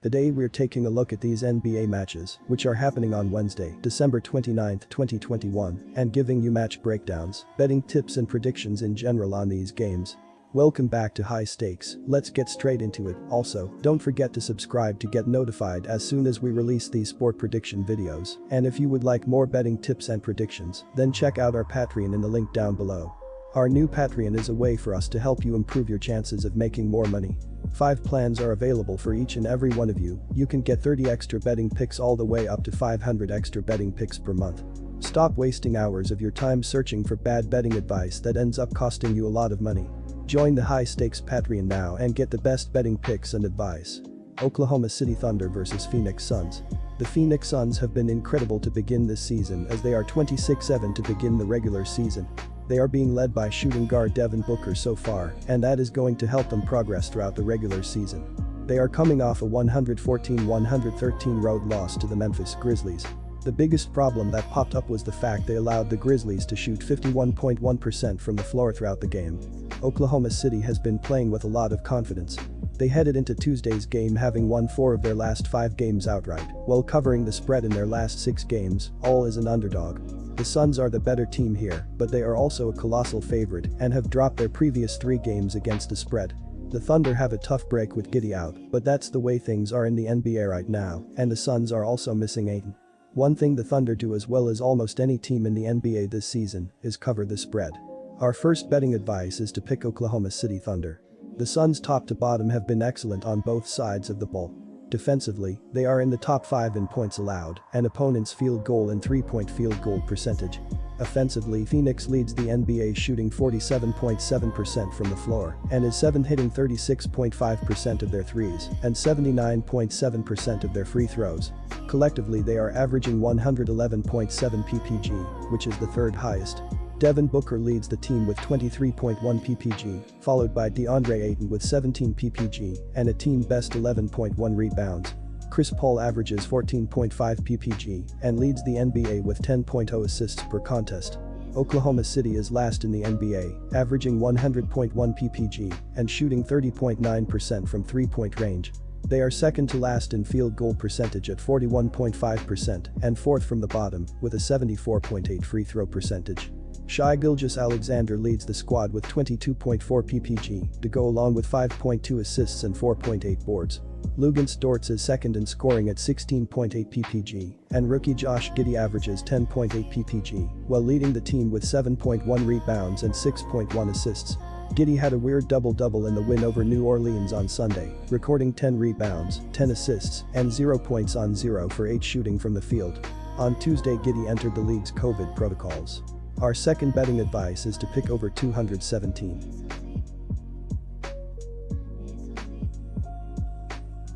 Today we're taking a look at these NBA matches, which are happening on Wednesday, December 29, 2021, and giving you match breakdowns, betting tips and predictions in general on these games. Welcome back to High Stakes, let's get straight into it. Also, don't forget to subscribe to get notified as soon as we release these sport prediction videos, and if you would like more betting tips and predictions, then check out our Patreon in the link down below. Our new Patreon is a way for us to help you improve your chances of making more money. 5 plans are available for each and every one of you. You can get 30 extra betting picks all the way up to 500 extra betting picks per month. Stop wasting hours of your time searching for bad betting advice that ends up costing you a lot of money. Join the High Stakes Patreon now and get the best betting picks and advice. Oklahoma City Thunder vs Phoenix Suns. The Phoenix Suns have been incredible to begin this season as they are 26-7 to begin the regular season. They are being led by shooting guard Devin Booker so far, and that is going to help them progress throughout the regular season. They are coming off a 114-113 road loss to the Memphis Grizzlies. The biggest problem that popped up was the fact they allowed the Grizzlies to shoot 51.1% from the floor throughout the game. Oklahoma City has been playing with a lot of confidence. They headed into Tuesday's game having won 4 of their last 5 games outright, while covering the spread in their last 6 games, all as an underdog. The Suns are the better team here, but they are also a colossal favorite and have dropped their previous 3 games against the spread. The Thunder have a tough break with Giddey out, but that's the way things are in the NBA right now, and the Suns are also missing Ayton. One thing the Thunder do as well as almost any team in the NBA this season is cover the spread. Our first betting advice is to pick Oklahoma City Thunder. The Suns top to bottom have been excellent on both sides of the ball. Defensively, they are in the top 5 in points allowed and opponents' field goal and 3-point field goal percentage. Offensively, Phoenix leads the NBA shooting 47.7% from the floor and is 7th hitting 36.5% of their threes and 79.7% of their free throws. Collectively, they are averaging 111.7 ppg, which is the 3rd highest. Devin Booker leads the team with 23.1 ppg, followed by DeAndre Ayton with 17 ppg and a team-best 11.1 rebounds. Chris Paul averages 14.5 ppg and leads the NBA with 10.0 assists per contest. Oklahoma City is last in the NBA, averaging 100.1 ppg and shooting 30.9% from 3-point range. They are second to last in field goal percentage at 41.5% and 4th from the bottom with a 74.8 free throw percentage. Shai Gilgeous-Alexander leads the squad with 22.4 ppg to go along with 5.2 assists and 4.8 boards. Luguentz Dortz is second in scoring at 16.8 ppg, and rookie Josh Giddey averages 10.8 ppg, while leading the team with 7.1 rebounds and 6.1 assists. Giddey had a weird double-double in the win over New Orleans on Sunday, recording 10 rebounds, 10 assists, and 0 points on 0 for 8 shooting from the field. On Tuesday, Giddey entered the league's COVID protocols. Our second betting advice is to pick over 217.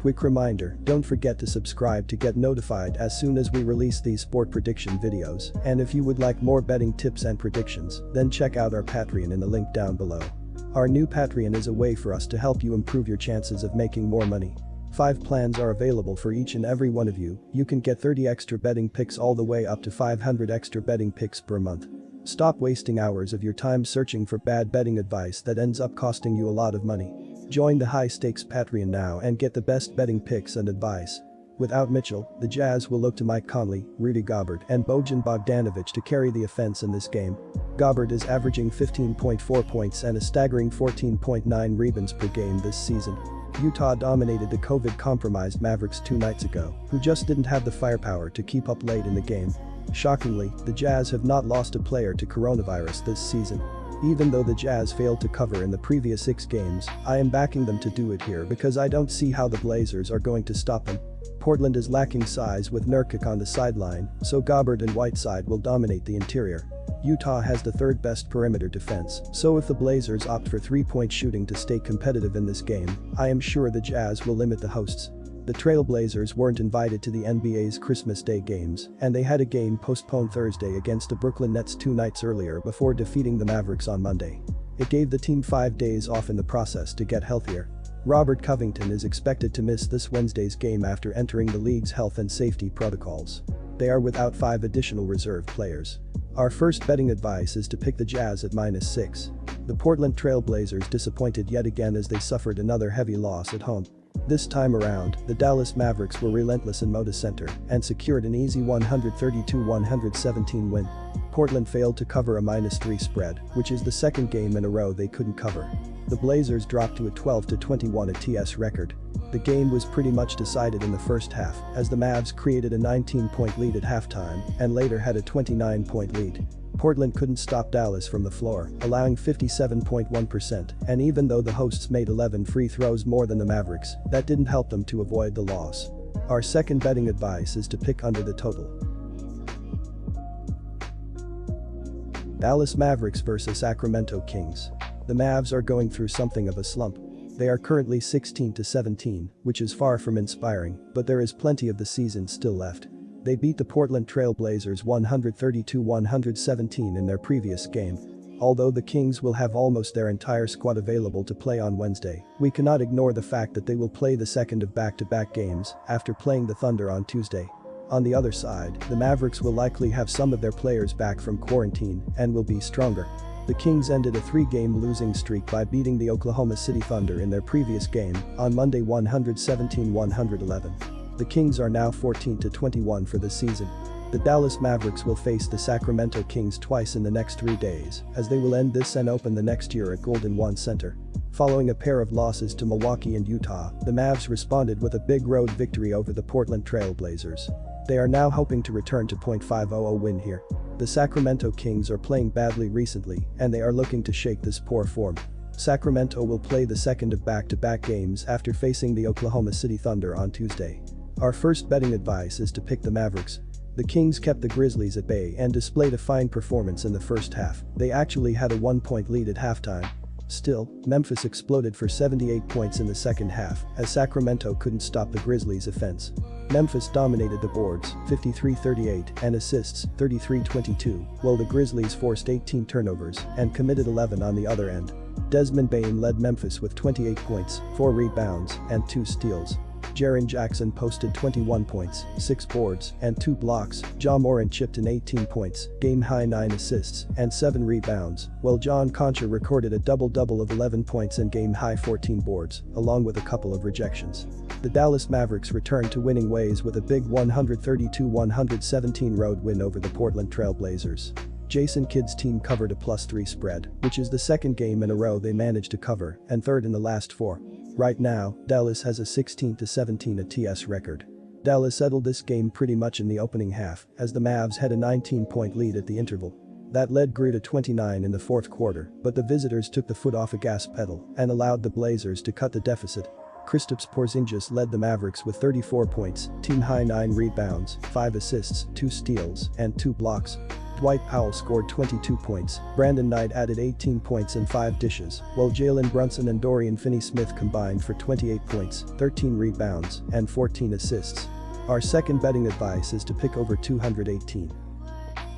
Quick reminder, don't forget to subscribe to get notified as soon as we release these sport prediction videos, and if you would like more betting tips and predictions, then check out our Patreon in the link down below. Our new Patreon is a way for us to help you improve your chances of making more money. 5 plans are available for each and every one of you. You can get 30 extra betting picks all the way up to 500 extra betting picks per month. Stop wasting hours of your time searching for bad betting advice that ends up costing you a lot of money. Join the High Stakes Patreon now and get the best betting picks and advice. Without Mitchell, the Jazz will look to Mike Conley, Rudy Gobert and Bojan Bogdanovic to carry the offense in this game. Gobert is averaging 15.4 points and a staggering 14.9 rebounds per game this season. Utah dominated the COVID-compromised Mavericks 2 nights ago, who just didn't have the firepower to keep up late in the game. Shockingly, the Jazz have not lost a player to coronavirus this season. Even though the Jazz failed to cover in the previous 6 games, I am backing them to do it here because I don't see how the Blazers are going to stop them. Portland is lacking size with Nurkic on the sideline, so Gobert and Whiteside will dominate the interior. Utah has the 3rd best perimeter defense, so if the Blazers opt for 3-point shooting to stay competitive in this game, I am sure the Jazz will limit the hosts. The Trailblazers weren't invited to the NBA's Christmas Day games, and they had a game postponed Thursday against the Brooklyn Nets 2 nights earlier before defeating the Mavericks on Monday. It gave the team 5 days off in the process to get healthier. Robert Covington is expected to miss this Wednesday's game after entering the league's health and safety protocols. They are without 5 additional reserve players. Our first betting advice is to pick the Jazz at -6. The Portland Trail Blazers disappointed yet again as they suffered another heavy loss at home. This time around, the Dallas Mavericks were relentless in Moda Center and secured an easy 132-117 win. Portland failed to cover a -3 spread, which is the second game in a row they couldn't cover. The Blazers dropped to a 12-21 ATS record. The game was pretty much decided in the first half as the Mavs created a 19-point lead at halftime and later had a 29-point lead. Portland couldn't stop Dallas from the floor, allowing 57.1%, and even though the hosts made 11 free throws more than the Mavericks, that didn't help them to avoid the loss. Our second betting advice is to pick under the total. Dallas Mavericks vs Sacramento Kings. The Mavs are going through something of a slump. They are currently 16-17, which is far from inspiring, but there is plenty of the season still left. They beat the Portland Trail Blazers 132-117 in their previous game. Although the Kings will have almost their entire squad available to play on Wednesday, we cannot ignore the fact that they will play the second of back-to-back games after playing the Thunder on Tuesday. On the other side, the Mavericks will likely have some of their players back from quarantine and will be stronger. The Kings ended a 3-game losing streak by beating the Oklahoma City Thunder in their previous game on Monday 117-111. The Kings are now 14-21 for the season. The Dallas Mavericks will face the Sacramento Kings twice in the next 3 days, as they will end this and open the next year at Golden One Center. Following a pair of losses to Milwaukee and Utah, the Mavs responded with a big road victory over the Portland Trail Blazers. They are now hoping to return to .500 win here. The Sacramento Kings are playing badly recently, and they are looking to shake this poor form. Sacramento will play the second of back-to-back games after facing the Oklahoma City Thunder on Tuesday. Our first betting advice is to pick the Mavericks. The Kings kept the Grizzlies at bay and displayed a fine performance in the first half. They actually had a 1-point lead at halftime. Still, Memphis exploded for 78 points in the second half as Sacramento couldn't stop the Grizzlies' offense. Memphis dominated the boards, 53-38, and assists, 33-22, while the Grizzlies forced 18 turnovers and committed 11 on the other end. Desmond Bane led Memphis with 28 points, 4 rebounds, and 2 steals. Jaren Jackson posted 21 points, 6 boards, and 2 blocks. Ja Morant chipped in 18 points, game-high 9 assists, and 7 rebounds, while John Concha recorded a double-double of 11 points and game-high 14 boards, along with a couple of rejections. The Dallas Mavericks returned to winning ways with a big 132-117 road win over the Portland Trail Blazers. Jason Kidd's team covered a +3 spread, which is the second game in a row they managed to cover and third in the last 4. Right now, Dallas has a 16-17 ATS record. Dallas settled this game pretty much in the opening half as the Mavs had a 19-point lead at the interval. That lead grew to 29 in the fourth quarter, but the visitors took the foot off a gas pedal and allowed the Blazers to cut the deficit. Kristaps Porzingis led the Mavericks with 34 points, team-high 9 rebounds, 5 assists, 2 steals, and 2 blocks. Dwight Powell scored 22 points, Brandon Knight added 18 points and 5 dishes, while Jalen Brunson and Dorian Finney-Smith combined for 28 points, 13 rebounds, and 14 assists. Our second betting advice is to pick over 218.